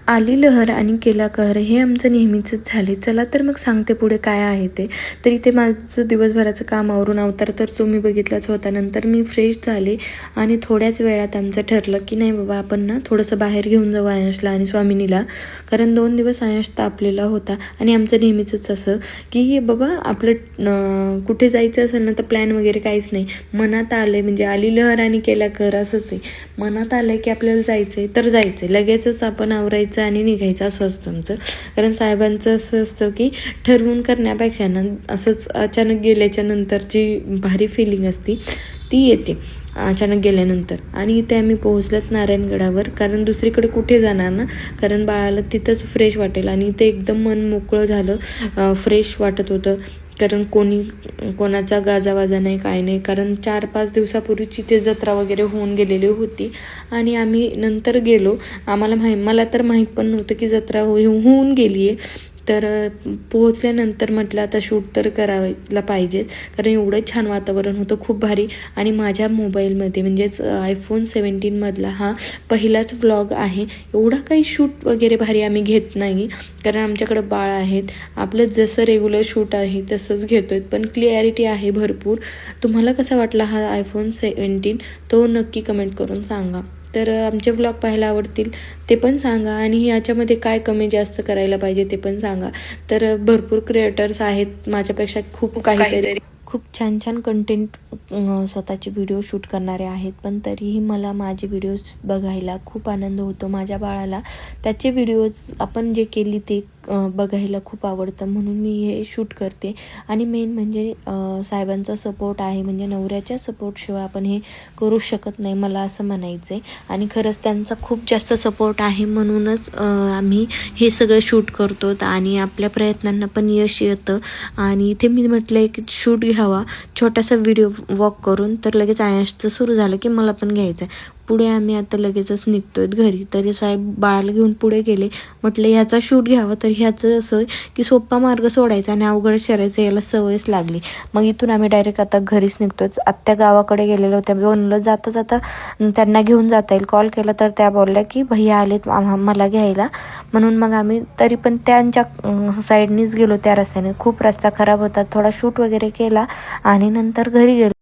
आली लहर आणि केला कहर हे आमचं नेहमीचंच झाले. चला तर मग सांगते पुढे काय आहे ते. तर इथे माझं दिवसभराचं काम आवरून अवतार तर तुम्ही बघितलाच होता. नंतर मी फ्रेश झाले आणि थोड्याच वेळात आमचं ठरलं की नाही बाबा आपण ना थोडंसं बाहेर घेऊन जाऊ आयशला आणि स्वामिनीला, कारण 2 दिवस आयश तापलेला होता. आणि आमचं नेहमीचंच असं की बाबा आपलं कुठे जायचं असेल ना तर प्लॅन वगैरे काहीच नाही, मनात आलं म्हणजे आली लहर आणि केला कहर असंच आहे. मनात आलं की आपल्याला जायचं आहे तर जायचं आहे, लगेचच आपण आवरायचं आणि निघायचं असं असतं आमचं. कारण साहेबांचं असं असतं की ठरवून करण्यापेक्षा ना असंच अचानक गेल्याच्या नंतर जी भारी फिलिंग असते ती येते अचानक गेल्यानंतर. आणि इथे आम्ही पोहोचलोत नारायणगडावर, कारण दुसरीकडे कुठे जाणार ना, कारण बाळाला तिथंच फ्रेश वाटेल. आणि इथे एकदम मन मोकळं झालं, फ्रेश वाटत होतं. कारण कोणाचा गाजावाजा नाही काय नाही, कारण 4-5 दिवसापूर्वीची ते जत्रा वगैरे होऊन गेलेली होती. आणि आम्ही नंतर गेलो, मला तर माहीत पण नव्हतं की जत्रा होऊन गेली आहे. तर पोहोचल्यानंतर म्हटलं आता शूट तर करायला पाहिजेच, कारण एवढं छान वातावरण होतं, खूप भारी. आणि माझ्या मोबाईलमध्ये म्हणजेच iPhone 17मधला हा पहिलाच व्लॉग आहे. एवढा काही शूट वगैरे भारी आम्ही घेत नाही, कारण आमच्याकडं बाळ आहेत. आपलं जसं रेग्युलर शूट आहे तसंच घेतो आहे, पण क्लिअरिटी आहे भरपूर. तुम्हाला कसा वाटला हा iPhone 17 तो नक्की कमेंट करून सांगा. तर आमचे व्लॉग पाहायला आवडतील ते पण सांगा, आणि याच्यामध्ये काय कमी जास्त करायला पाहिजे ते पण सांगा. तर भरपूर क्रिएटर्स आहेत माझ्यापेक्षा खूप काहीतरी खूप छान छान कंटेंट स्वतःचे व्हिडिओ शूट करणारे आहेत, पण तरीही मला माझे व्हिडिओज बघायला खूप आनंद होतो. माझ्या बाळाला त्याचे व्हिडिओज आपण जे केली ते बघायला खूप आवडतं, म्हणून मी हे शूट करते. आणि मेन म्हणजे साहेबांचा सपोर्ट आहे, म्हणजे नवऱ्याच्या सपोर्टशिवाय आपण हे करू शकत नाही, मला असं म्हणायचं आहे. आणि खरंच त्यांचा खूप जास्त सपोर्ट आहे, म्हणूनच आम्ही हे सगळं शूट करतो आणि आपल्या प्रयत्नांना पण यश येतं. आणि इथे मी म्हटलं एक शूट घ्यावा छोटासा व्हिडिओ वॉक करून, तर लगेच आयशचं सुरू झालं की मला पण घ्यायचं आहे. पुढे आम्ही आता लगेचच निघतोय घरी. तरी साहेब बाळाला घेऊन पुढे गेले. म्हटलं ह्याचा शूट घ्यावा, तर ह्याचं असं की सोपा मार्ग सोडायचा आणि अवघड शरायचं याला सवयच लागली. मग इथून आम्ही डायरेक्ट आता घरीच निघतोय. आत्या गावाकडे गेलेलो होत्या, म्हणलं जाता जाता त्यांना घेऊन जाता येईल. कॉल केला तर त्या बोलल्या की भैया आलेत मला घ्यायला, म्हणून मग आम्ही तरी पण त्यांच्या साईडनीच गेलो त्या रस्त्याने. खूप रस्ता खराब होता, थोडा शूट वगैरे केला आणि नंतर घरी गेलो.